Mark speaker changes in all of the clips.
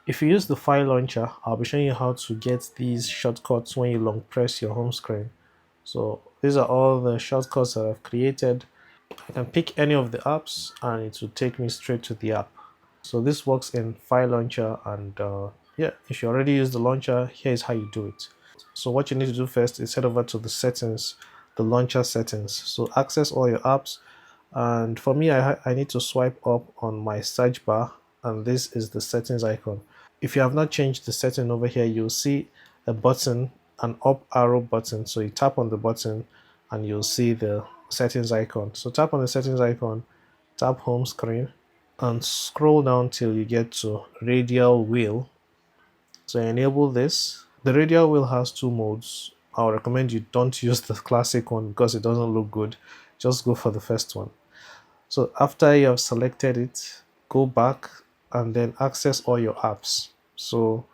Speaker 1: If you use the file launcher, I'll be showing you how to get these shortcuts when you long press your home screen. So these are all the shortcuts that I've created. I can pick any of the apps and it will take me straight to the app. So this works in file launcher, and yeah, if you already use the launcher, here's how you do it. So what you need to do first is head over to the settings, the launcher settings. So access all your apps, and for me, I need to swipe up on my search bar, and this is the settings icon. If you have not changed the setting over here, you'll see a button, an up arrow button. So you tap on the button and you'll see the settings icon. So tap on the settings icon, tap home screen, and scroll down till you get to radial wheel. So enable this. The radial wheel has two modes. I'll recommend you don't use the classic one because it doesn't look good. Just go for the first one. So after you have selected it, go back and then access all your apps. So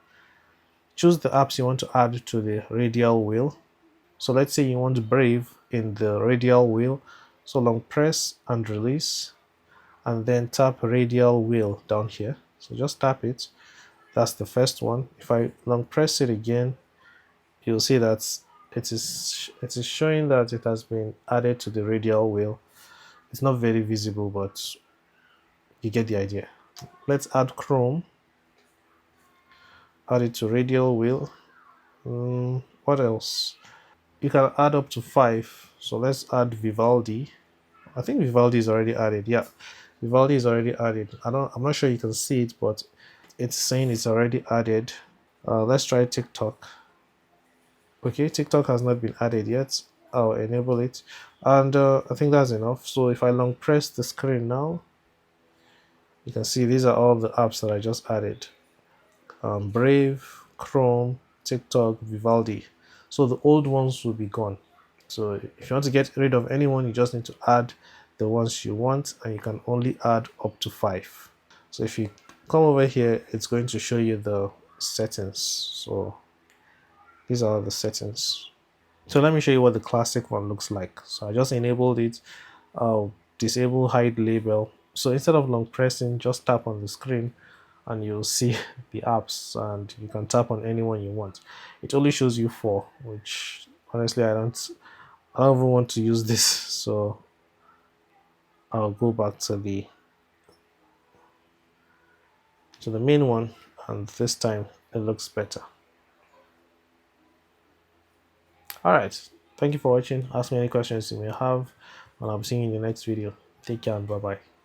Speaker 1: choose the apps you want to add to the radial wheel. So let's say you want Brave in the radial wheel. So long press and release, and then tap radial wheel down here. So just tap it. That's the first one. If I long press it again, you'll see that it is showing that it has been added to the radial wheel. It's not very visible, but you get the idea. Let's add Chrome. Add it to radial wheel. What else? You can add up to 5. So let's add Vivaldi. I think Vivaldi is already added. Yeah, Vivaldi is already added. I'm not sure you can see it, but it's saying it's already added. Let's try TikTok. Okay, TikTok has not been added yet. I'll enable it, and I think that's enough. So if I long press the screen now, you can see these are all the apps that I just added. Brave, Chrome, TikTok, Vivaldi. So the old ones will be gone. So if you want to get rid of anyone, you just need to add the ones you want, and you can only add up to 5. So if you come over here, it's going to show you the settings. So these are the settings. So let me show you what the classic one looks like. So I just enabled it. I'll disable hide label. So instead of long pressing, just tap on the screen and you'll see the apps, and you can tap on anyone you want. It only shows you 4, which honestly I don't even want to use this. So I'll go back to the main one, and this time it looks better. All right, thank you for watching. Ask me any questions you may have, and I'll be seeing you in the next video. Take care and bye bye.